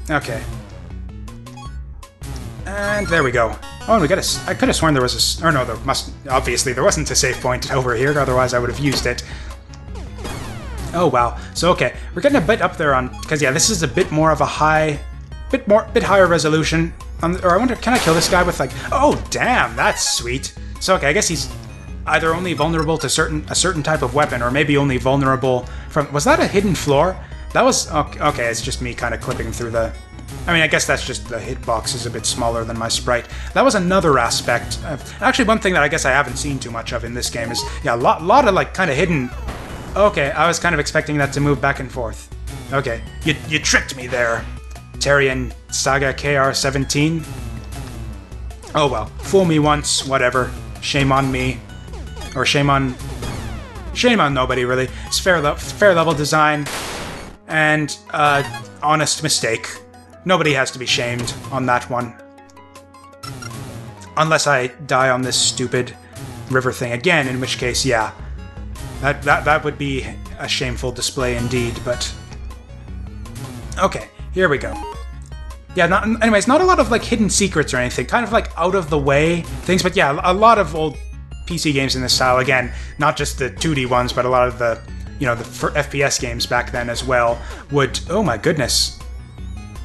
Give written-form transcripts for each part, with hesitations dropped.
Okay. And there we go. Oh, and we got a... I could have sworn there was a... Or no, there must... Obviously, there wasn't a save point over here, otherwise I would have used it. Oh, wow. So, okay. We're getting a bit up there on... Because, yeah, this is a bit more of a high... Bit higher resolution. Or I wonder, can I kill this guy with, like... Oh, damn, that's sweet. So, okay, I guess he's either only vulnerable to a certain type of weapon, or maybe only vulnerable from... Was that a hidden floor? That was... Okay, it's just me kind of clipping through the... I mean, I guess that's just the hitbox is a bit smaller than my sprite. That was another aspect. Actually, one thing that I guess I haven't seen too much of in this game is, yeah, a lot of, like, kind of hidden... Okay, I was kind of expecting that to move back and forth. Okay, you tricked me there. Terrian Saga KR-17. Oh well, fool me once, whatever. Shame on me. Or shame on nobody, really. It's fair level design. And, honest mistake. Nobody has to be shamed on that one. Unless I die on this stupid river thing again, in which case, yeah. That would be a shameful display indeed, but... Okay, here we go. Yeah, anyways, not a lot of, like, hidden secrets or anything. Kind of, like, out-of-the-way things, but yeah, a lot of old PC games in this style. Again, not just the 2D ones, but a lot of the, you know, the FPS games back then as well would... Oh my goodness.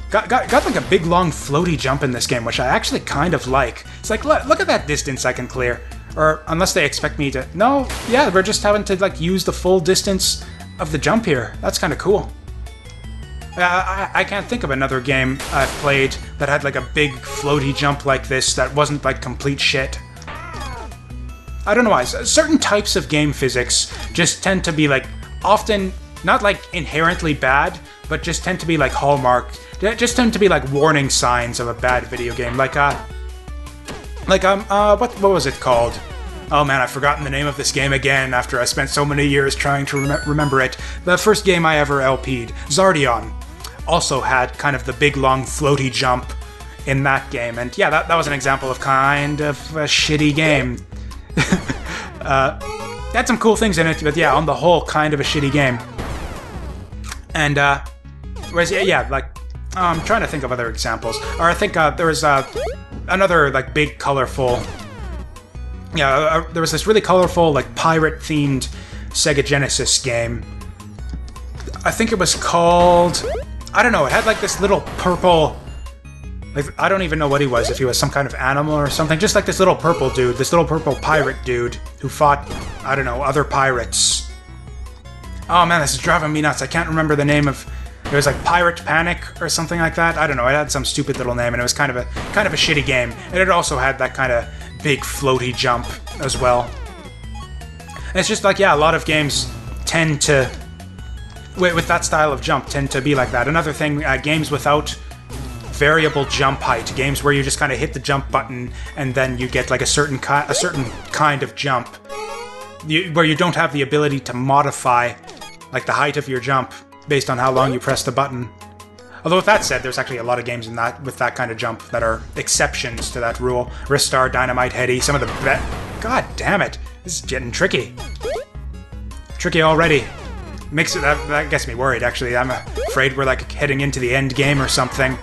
Got like a big long floaty jump in this game, which I actually kind of like. It's like, look at that distance I can clear. Or unless they expect me to... No, yeah, we're just having to, like, use the full distance of the jump here. That's kind of cool. I can't think of another game I've played that had, like, a big floaty jump like this that wasn't, like, complete shit. I don't know why. Certain types of game physics just tend to be, like, often not, like, inherently bad, but just tend to be, like, hallmark... Just tend to be, like, warning signs of a bad video game. Like, what was it called? Oh man, I've forgotten the name of this game again after I spent so many years trying to remember it. The first game I ever LP'd, Zardion, also had kind of the big long floaty jump in that game. And yeah, that was an example of kind of a shitty game. Had some cool things in it, but yeah, on the whole, kind of a shitty game. And, whereas, yeah, like, I'm trying to think of other examples. Or I think there was another, like, big, colorful... Yeah, there was this really colorful, like, pirate-themed Sega Genesis game. I think it was called... I don't know, it had, like, this little purple... Like, I don't even know what he was, if he was some kind of animal or something. Just like this little purple dude, this little purple pirate dude who fought, I don't know, other pirates. Oh man, this is driving me nuts. I can't remember the name of... It was like Pirate Panic or something like that. I don't know, it had some stupid little name, and it was kind of a shitty game. And it also had that kind of big floaty jump as well. And it's just like, yeah, a lot of games tend to... With that style of jump, tend to be like that. Another thing, games without variable jump height. Games where you just kind of hit the jump button, and then you get like a certain kind of jump. Where you don't have the ability to modify like the height of your jump based on how long you press the button. Although with that said, there's actually a lot of games with that kind of jump that are exceptions to that rule. Ristar, Dynamite Heady, some of the God damn it! This is getting tricky. Tricky already. That gets me worried, actually. I'm afraid we're like heading into the end game or something.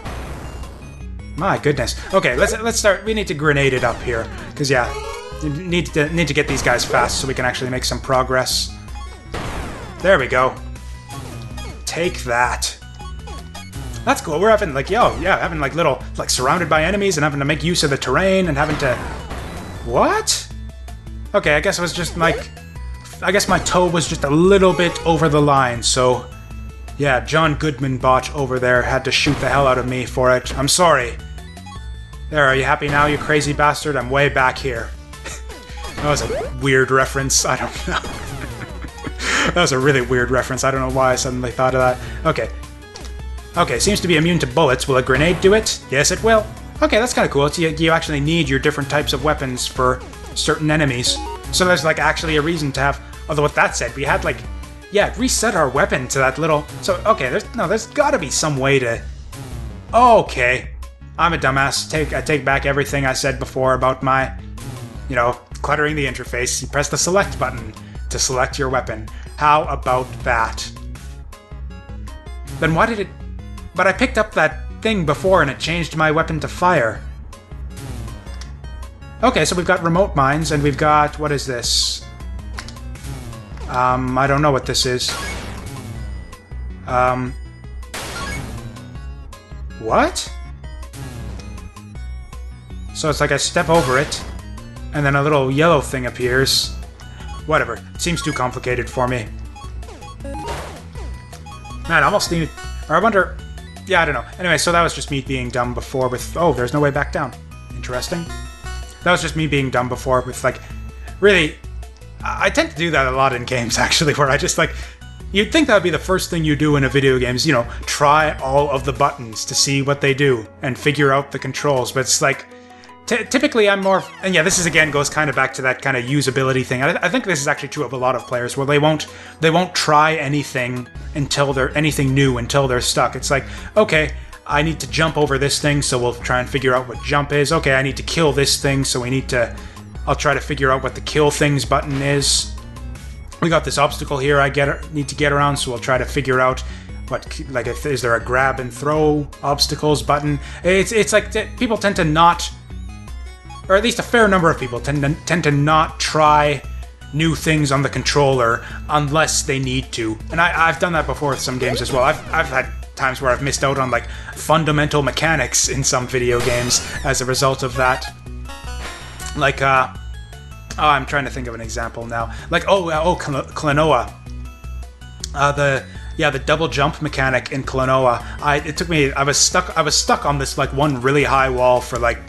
My goodness. Okay, let's start. We need to grenade it up here, because yeah, need to get these guys fast so we can actually make some progress. There we go. Take that. That's cool. We're having like, having like little, like surrounded by enemies and having to make use of the terrain and having to... What? Okay, I guess it was just like... I guess my toe was just a little bit over the line, so... Yeah, John Goodman bot over there had to shoot the hell out of me for it. I'm sorry. There, are you happy now, you crazy bastard? I'm way back here. That was a weird reference. I don't know. That was a really weird reference. I don't know why I suddenly thought of that. Okay. Okay, seems to be immune to bullets. Will a grenade do it? Yes, it will. Okay, that's kind of cool. You actually need your different types of weapons for certain enemies. So there's, like, actually a reason to have... Although with that said, we had, like... Yeah, reset our weapon to that little... So, okay, there's gotta be some way to... Okay. I'm a dumbass. I take back everything I said before about my... You know, cluttering the interface. You press the select button to select your weapon. How about that? Then why did it... But I picked up that thing before and it changed my weapon to fire. Okay, so we've got remote mines, and we've got... what is this? I don't know what this is. What? So it's like I step over it, and then a little yellow thing appears. Whatever. It seems too complicated for me. Man, I almost need... or I wonder... yeah, I don't know. Anyway, so that was just me being dumb before with... oh, there's no way back down. Interesting. That was just me being dumb before with, like... really... I tend to do that a lot in games, actually, where I just, like... you'd think that would be the first thing you do in a video game is, you know, try all of the buttons to see what they do and figure out the controls, but it's like... typically, I'm more... and yeah, this is, again, goes kind of back to that kind of usability thing. I think this is actually true of a lot of players, where they won't try anything until they're... anything new until they're stuck. It's like, okay, I need to jump over this thing, so we'll try and figure out what jump is. Okay, I need to kill this thing, so we need to... I'll try to figure out what the kill things button is. We got this obstacle here I need to get around, so we'll try to figure out what... like, is there a grab and throw obstacles button? It's like people tend to not... or at least a fair number of people tend to not try new things on the controller unless they need to. And I've done that before with some games as well. I've had times where I've missed out on, like, fundamental mechanics in some video games as a result of that. Like, oh, I'm trying to think of an example now. Like, Klonoa. The double jump mechanic in Klonoa. I was stuck on this, like, one really high wall for, like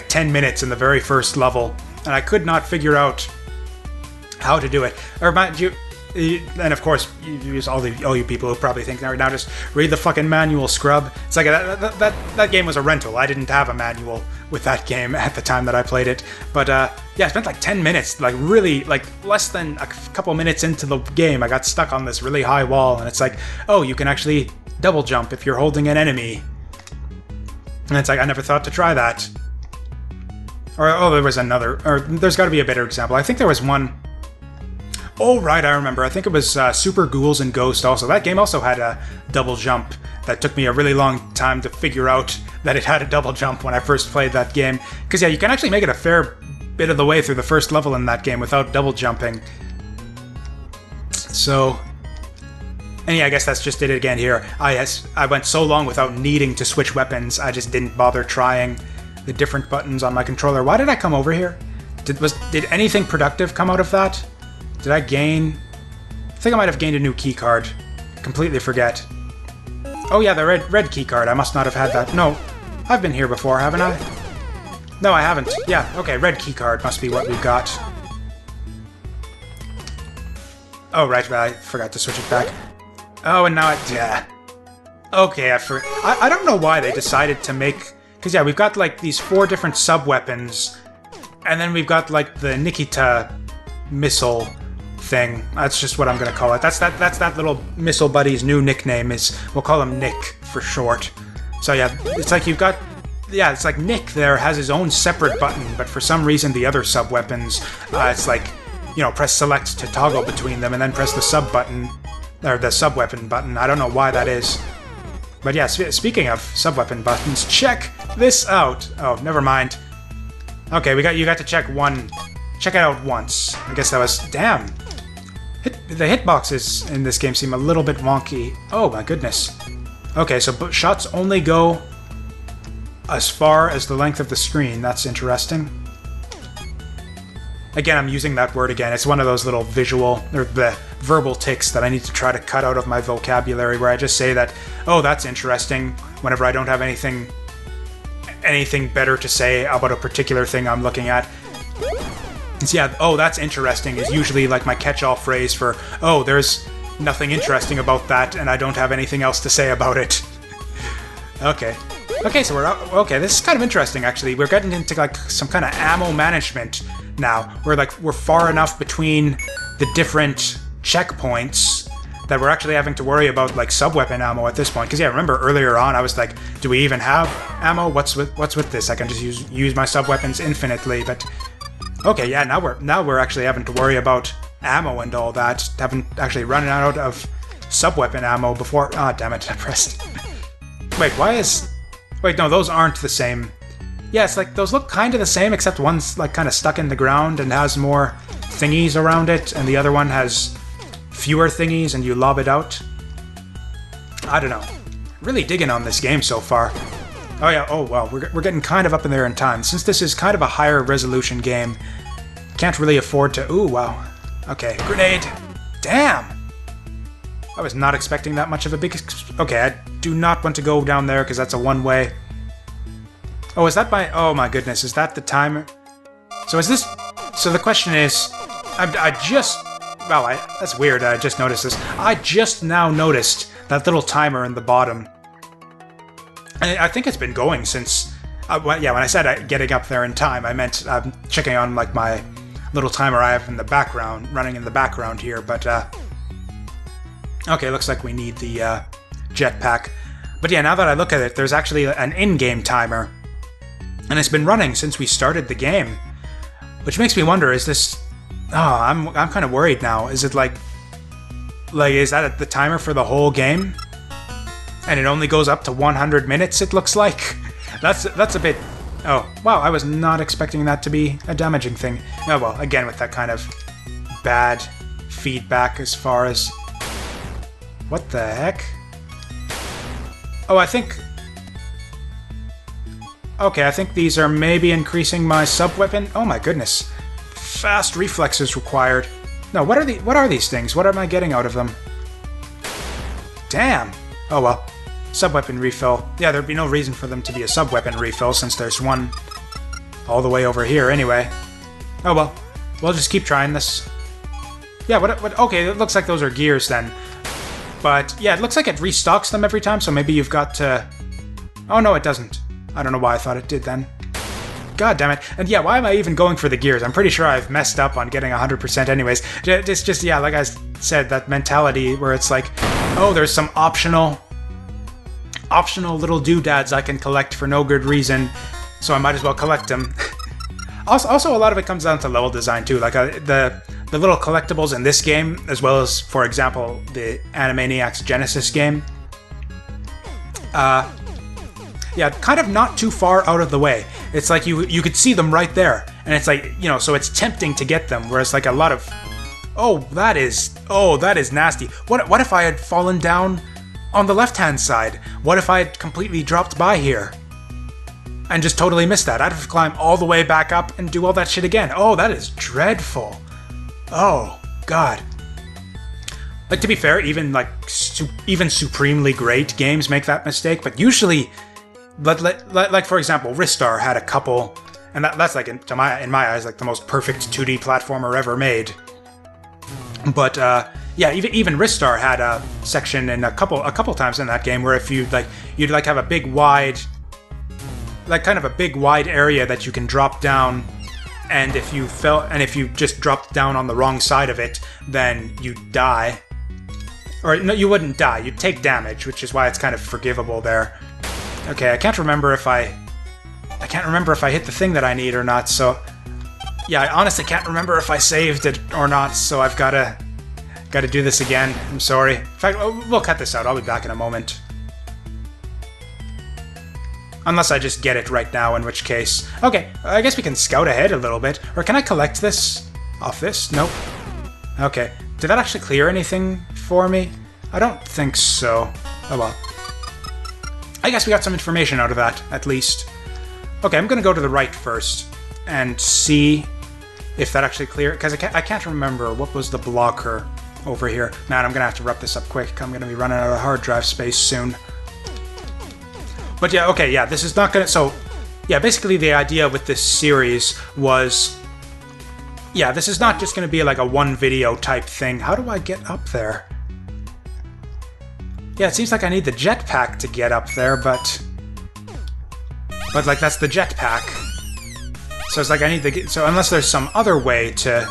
10 minutes in the very first level, and I could not figure out how to do it. Or mind you, and of course, all you people who probably think now just read the fucking manual, scrub. It's like that game was a rental. I didn't have a manual with that game at the time that I played it. But yeah, I spent like 10 minutes, like really, like less than a couple minutes into the game, I got stuck on this really high wall, and it's like, oh, you can actually double jump if you're holding an enemy. And it's like, I never thought to try that. Or, oh, there was another, or there's got to be a better example. I think there was one. Oh, right, I remember. I think it was Super Ghouls and Ghost also. That game also had a double jump that took me a really long time to figure out that it had a double jump when I first played that game. Because, yeah, you can actually make it a fair bit of the way through the first level in that game without double jumping. So... and yeah, I guess that's just it again here. I went so long without needing to switch weapons, I just didn't bother trying the different buttons on my controller. Why did I come over here? Did anything productive come out of that? Did I gain... I think I might have gained a new key card. Completely forget. Oh yeah, the red key card. I must not have had that. No, I've been here before, haven't I? No, I haven't. Yeah, okay, red key card must be what we've got. Oh, right, but I forgot to switch it back. Oh, and now yeah. Okay, I don't know why they decided to make... because, yeah, we've got, like, these 4 different sub-weapons, and then we've got, like, the Nikita missile thing. That's just what I'm gonna call it. That's that little missile buddy's new nickname. We'll call him Nick for short. So, yeah, it's like you've got... yeah, it's like Nick there has his own separate button, but for some reason the other sub-weapons, it's like, you know, press select to toggle between them, and then press the sub-button, or the sub-weapon button. I don't know why that is. But yeah, speaking of sub-weapon buttons, check this out. Oh, never mind. Okay, you got to check it out once. I guess that was... damn. The hitboxes in this game seem a little bit wonky. Oh my goodness. Okay, so shots only go as far as the length of the screen. That's interesting. Again, I'm using that word again. It's one of those little visual, or the verbal tics that I need to try to cut out of my vocabulary, where I just say that, oh, that's interesting, whenever I don't have anything better to say about a particular thing I'm looking at. And so, yeah, oh, that's interesting is usually like my catch-all phrase for, oh, there's nothing interesting about that, and I don't have anything else to say about it. Okay. Okay, so okay, this is kind of interesting, actually. We're getting into, like, some kind of ammo management now. We're far enough between the different checkpoints that we're actually having to worry about, like, sub-weapon ammo at this point. Because, yeah, remember earlier on, I was like, do we even have ammo? What's with this? I can just use my sub-weapons infinitely, but... okay, yeah, now we're actually having to worry about ammo and all that. Haven't actually run out of sub-weapon ammo before... ah, damn it, I pressed... wait, why is... Wait, no, those aren't the same. Yeah, it's like those look kind of the same, except one's like kind of stuck in the ground and has more thingies around it, and the other one has fewer thingies and you lob it out. I don't know. Really digging on this game so far. Oh yeah, oh well, we're getting kind of up in there in time. Since this is kind of a higher resolution game, can't really afford to... Ooh, wow. Okay, grenade. Damn! I was not expecting that much of a big... Okay, I do not want to go down there because that's a one-way. Oh, is that my... Oh my goodness, is that the timer? So is this... So the question is... I just... Well, that's weird, I just noticed this. I just now noticed that little timer in the bottom. And I think it's been going since... well, yeah, when I said getting up there in time, I meant checking on like my little timer I have in the background, running in the background here, but... Okay, looks like we need the jetpack. But yeah, now that I look at it, there's actually an in-game timer. And it's been running since we started the game. Which makes me wonder, is this... Oh, I'm kind of worried now. Is it like... is that the timer for the whole game? And it only goes up to 100 minutes, it looks like? That's a bit... Oh, wow, I was not expecting that to be a damaging thing. Oh, well, again, with that kind of bad feedback as far as... What the heck? Oh, I think... Okay, I think these are maybe increasing my sub-weapon. Oh my goodness. Fast reflexes required. No, what are these things? What am I getting out of them? Damn! Oh well. Sub-weapon refill. Yeah, there'd be no reason for them to be a sub-weapon refill since there's one all the way over here anyway. Oh well. We'll just keep trying this. Yeah, what okay, it looks like those are gears then. But, yeah, it looks like it restocks them every time, so maybe you've got to... Oh, no, it doesn't. I don't know why I thought it did then. God damn it. And yeah, why am I even going for the gears? I'm pretty sure I've messed up on getting 100% anyways. It's just, yeah, like I said, that mentality where it's like, oh, there's some optional little doodads I can collect for no good reason, so I might as well collect them. Also, a lot of it comes down to level design, too. Like, the little collectibles in this game, as well as, for example, the Animaniacs Genesis game. Yeah, kind of not too far out of the way. It's like you could see them right there, and it's like, you know, so it's tempting to get them, whereas like a lot of... Oh, that is nasty. What if I had fallen down on the left-hand side? What if I had completely dropped by here? And just totally missed that. I'd have to climb all the way back up and do all that shit again. Oh, that is dreadful. Oh, God. Like, to be fair, even, like, even supremely great games make that mistake, but usually, like for example, Ristar had a couple, and that's, like, in my eyes, like, the most perfect 2D platformer ever made. But, yeah, even Ristar had a section in a couple times in that game where if you'd have a big wide, like, kind of a big wide area that you can drop down. And if you just dropped down on the wrong side of it, then you'd die. Or, no, you wouldn't die, you'd take damage, which is why it's kind of forgivable there. Okay, I can't remember if I hit the thing that I need or not, so... Yeah, I honestly can't remember if I saved it or not, so I've gotta do this again. I'm sorry. In fact, we'll cut this out, I'll be back in a moment. Unless I just get it right now, in which case... Okay, I guess we can scout ahead a little bit. Or can I collect this off this? Nope. Okay. Did that actually clear anything for me? I don't think so. Oh well. I guess we got some information out of that, at least. Okay, I'm gonna go to the right first and see if that actually cleared... Because I can't remember what was the blocker over here. Man, I'm gonna have to wrap this up quick. I'm gonna be running out of hard drive space soon. But yeah, okay, yeah, this is not gonna... So, yeah, basically the idea with this series was... Yeah, this is not just gonna be like a one video type thing. How do I get up there? Yeah, it seems like I need the jetpack to get up there, but like, that's the jetpack. So it's like I need the... So unless there's some other way to...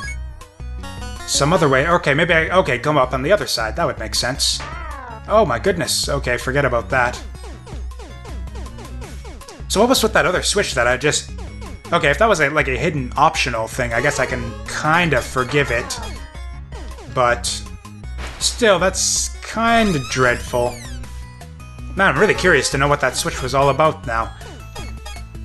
Okay, maybe okay, come up on the other side. That would make sense. Oh my goodness. Okay, forget about that. So what was with that other switch that I just... Okay, if that was like a hidden optional thing, I guess I can kind of forgive it. But still, that's kind of dreadful. Man, I'm really curious to know what that switch was all about now.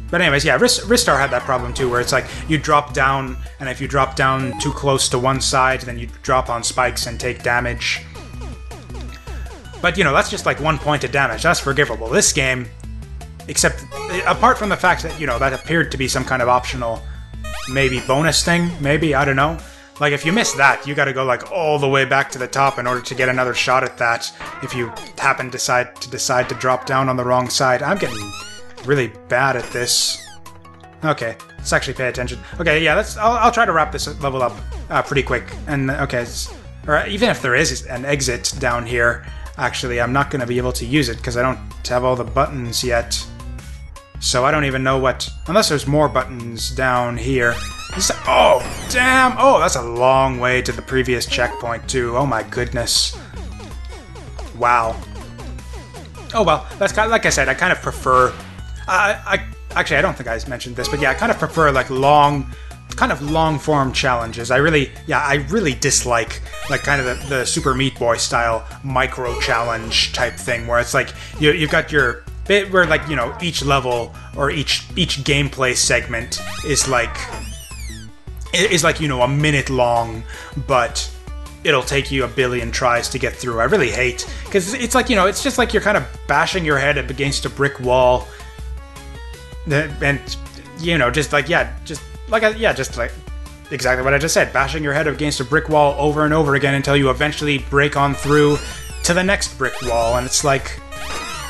But anyways, yeah, Ristar had that problem too, where it's like, you drop down, and if you drop down too close to one side, then you drop on spikes and take damage. But, you know, that's just like 1 point of damage. That's forgivable. This game, except, apart from the fact that, you know, that appeared to be some kind of optional, maybe bonus thing, maybe, I don't know. Like, if you miss that, you gotta go, like, all the way back to the top in order to get another shot at that, if you happen to decide to drop down on the wrong side. I'm getting really bad at this. Okay, let's actually pay attention. Okay, yeah, I'll try to wrap this level up pretty quick. And, okay, or even if there is an exit down here, actually, I'm not gonna be able to use it, because I don't have all the buttons yet. So I don't even know what... Unless there's more buttons down here. Oh, damn! Oh, that's a long way to the previous checkpoint, too. Oh my goodness. Wow. Oh well, that's kind of, like I said, I kind of prefer... Actually, I don't think I mentioned this, but yeah, I kind of prefer, like, long-form challenges. I really dislike, like, kind of the Super Meat Boy style micro-challenge type thing, where it's like, you've got your bit where, like, you know, each level or each gameplay segment is like, you know, a minute long, but it'll take you a billion tries to get through. I really hate, because it's like, you know, it's just like you're kind of bashing your head up against a brick wall, and, you know, just like exactly what I just said, bashing your head up against a brick wall over and over again until you eventually break on through to the next brick wall, and it's like,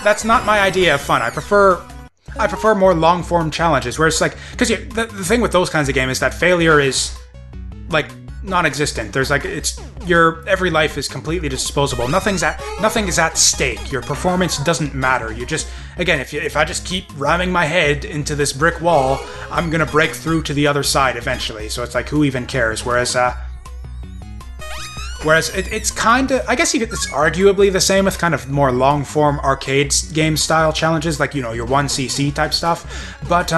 that's not my idea of fun. I prefer more long-form challenges, where it's like, because the thing with those kinds of games is that failure is, like, non-existent. There's like, every life is completely disposable. Nothing is at stake. Your performance doesn't matter. You just, again, if I just keep ramming my head into this brick wall, I'm gonna break through to the other side eventually. So it's like, who even cares? Whereas it's kind of, I guess it's arguably the same with kind of more long-form arcade game style challenges, like, you know, your 1cc type stuff, but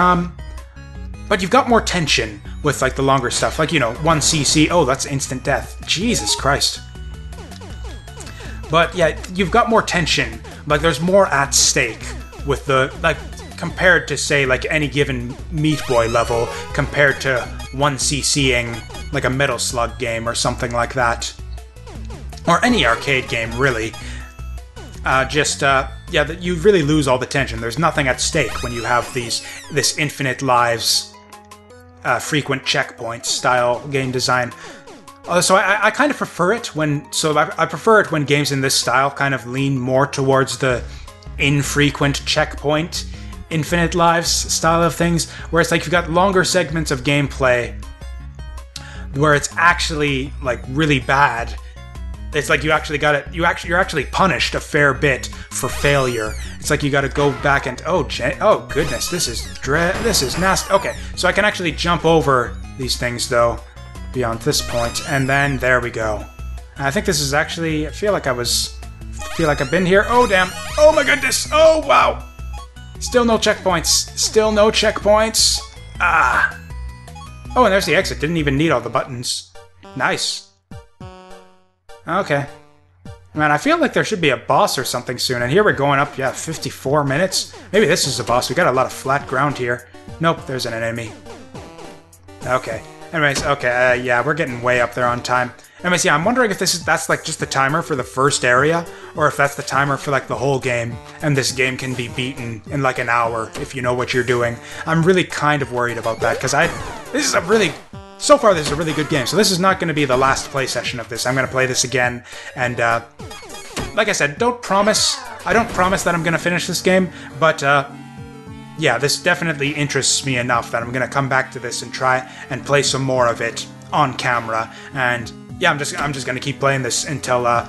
you've got more tension with, like, the longer stuff, like, you know, 1cc, oh, that's instant death, Jesus Christ. But yeah, you've got more tension, like, there's more at stake with the, like, compared to, say, like, any given Meat Boy level, compared to 1ccing, like, a Metal Slug game or something like that. Or any arcade game, really. Yeah, you really lose all the tension. There's nothing at stake when you have this infinite lives, frequent checkpoints style game design. So I kind of prefer it when... So I prefer it when games in this style kind of lean more towards the infrequent checkpoint, infinite lives style of things, where it's like you've got longer segments of gameplay where it's actually, like, really bad. It's like you actually got it. You're actually punished a fair bit for failure. It's like you got to go back and oh goodness, this is nasty. Okay, so I can actually jump over these things though, beyond this point, and then there we go. And I think this is actually. I feel like I've been here. Oh damn! Oh my goodness! Oh wow! Still no checkpoints. Still no checkpoints. Ah. Oh, and there's the exit. Didn't even need all the buttons. Nice. Okay. Man, I feel like there should be a boss or something soon, and here we're going up, yeah, 54 minutes? Maybe this is a boss. We got a lot of flat ground here. Nope, there's an enemy. Okay. Anyways, okay, yeah, we're getting way up there on time. Anyways, yeah, I'm wondering if that's like just the timer for the first area, or if that's the timer for like the whole game, and this game can be beaten in like an hour if you know what you're doing. I'm really kind of worried about that, because so far, this is a really good game, so this is not going to be the last play session of this. I'm going to play this again, and like I said, I don't promise that I'm going to finish this game, but yeah, this definitely interests me enough that I'm going to come back to this and try and play some more of it on camera, and yeah, I'm just going to keep playing this until I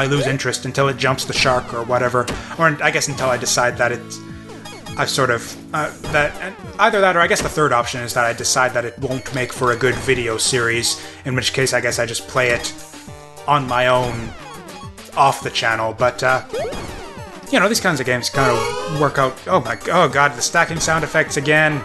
lose interest, until it jumps the shark or whatever, or I guess until I decide that I've sort of, either that or I guess the third option is that I decide that it won't make for a good video series, in which case I guess I just play it on my own, off the channel, but, you know, these kinds of games kind of work out. Oh god, the stacking sound effects again.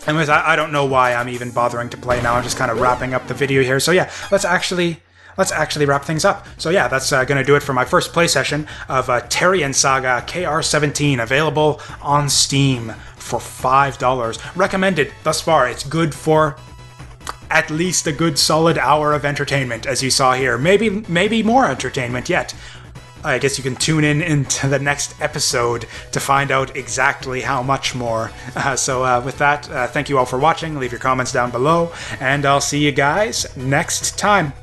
Anyways, I don't know why I'm even bothering to play now, I'm just kind of wrapping up the video here, so yeah, let's actually let's actually wrap things up. So yeah, that's going to do it for my first play session of Terrian Saga KR-17, available on Steam for $5. Recommended thus far. It's good for at least a good solid hour of entertainment, as you saw here. Maybe more entertainment yet. I guess you can tune in into the next episode to find out exactly how much more. So with that, thank you all for watching. Leave your comments down below, and I'll see you guys next time.